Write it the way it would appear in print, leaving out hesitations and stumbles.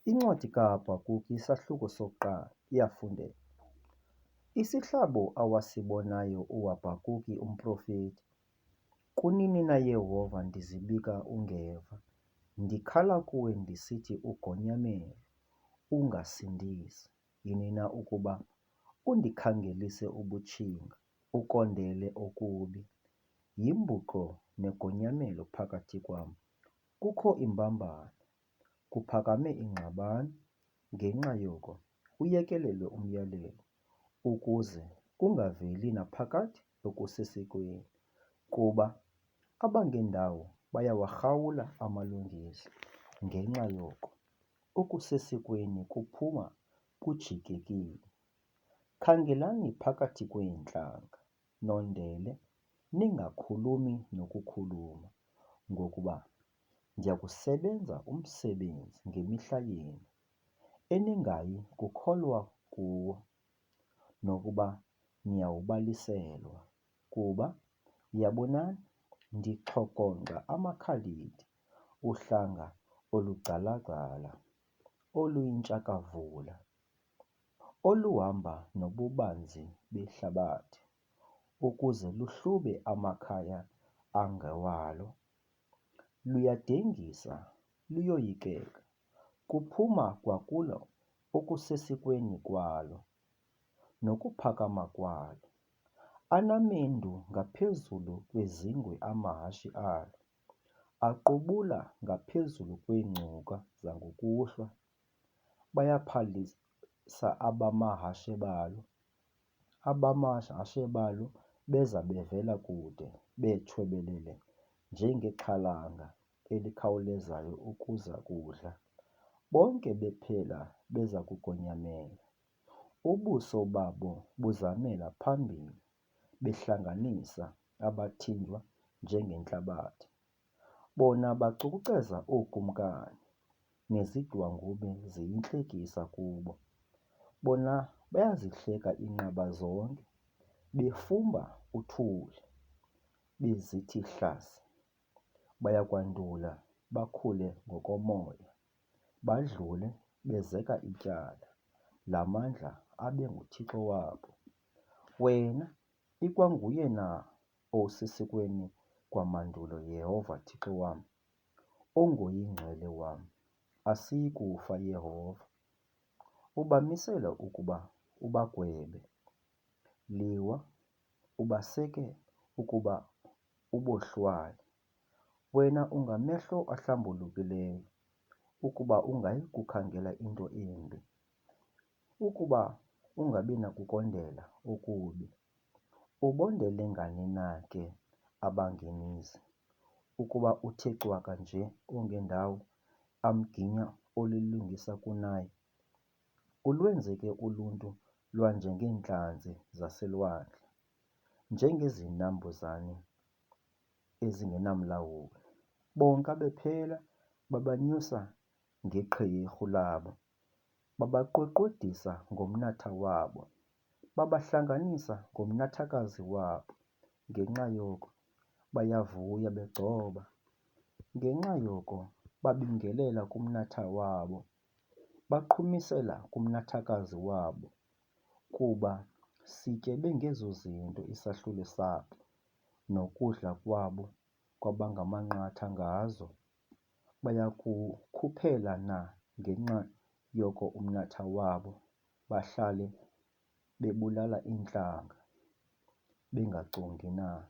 Incwadi kaHabhakuki isahluko 1 iyafundeka. Isihlabo awasibonayo uHabhakuki umprofeti. Kunini na Yehova ndizibika ungeva, ndikhala kuwe ndisithi ugonyamelo, ungasindisi. Yini na ukuba undikhangelise ubutshinga, ukondele okubi. Yimbuqo negonyamelo phakathi kwam, kukho imbambano, kuphakame ingxabano. Ngenxa yoko uyekelele umyalelo, ukuze kungaveli naphakathi okusesikweni. Kuba abangendawo bayawarhawula amalungelo. Ngenxa yoko okusesikweni kuphuma kujikekile. Khangelani phakathi kweentlanga, nondele, ningakhulumi nokukhuluma, ngokuba ndiyakusebenza umsebenzi ngemihla yenu eningayi kukholwa kuwo, nokuba niyawubaliselwa. Kuba yabonani, ndixhokonqa amaKhaladi, uhlanga olugcalagcala, oluyintshakavula, oluhamba nobubanzi behlabathi, ukuze luhlube amakhaya angewalo. Luyadengisa, luyoyikeka, kuphuma kwakulo okusesikweni kwalo, nokuphakama kwalo. Anamendu ngaphezulu kwezingwe amahashe alo, aqubula ngaphezulu kweengcuka zangokuhlwa. Bayaphalisa abamahashe balo beza bevela kude, betshwebelele njengexhalanga elikhawulezayo ukuza kudla. Bonke bephela beza kugonyamela, ubuso babo buzamela phambili, behlanganisa abathinjwa njengentlabathi. Bona bacukuceza ookumkani, nezidwangube ziyintlekisa kubo. Bona bayazihleka iinqaba zonke, befumba uthuli, bezithi hlasi. Bayakwandula bakhule ngokomoya, badlule bezeka ityala, lamandla abe nguThixo wabo. Wena ikwanguye na osesikweni kwamandulo, Yehova Thixo wam, ongoyingcwele wam? Asiyi kufa Yehova. Ubamisela ukuba ubagwebe, liwa, ubaseke ukuba ubohlwaya. Wena ungamehlo ahlambulukileyo, ukuba ungayi kukhangela into embi, ukuba ungabi nakukondela okubi. Ubondele ngani na ke abangenizi, ukuba uthe cwaka nje ongendawo amginya olulungisa kunaye? Ulwenze ke uluntu lwanjengeentlanzi zaselwandle, njengezinambuzane ezingenamlawuli. Bonke bephela babanyusa ngeqhirhu labo, babaqweqwedisa ngomnatha wabo, babahlanganisa ngomnathakazi wabo. Ngenxa yoko bayavuya begcoba, ngenxa yoko babingelela kumnatha wabo, baqhumisela kumnathakazi wabo. Kuba sityebe ngezo zinto isahlulo sabo, nokudla kwabo kwabangamanqatha ngazo. Bayakukhuphela na ngenxa yoko umnatha wabo, bahlale bebulala iintlanga, bengacongi na?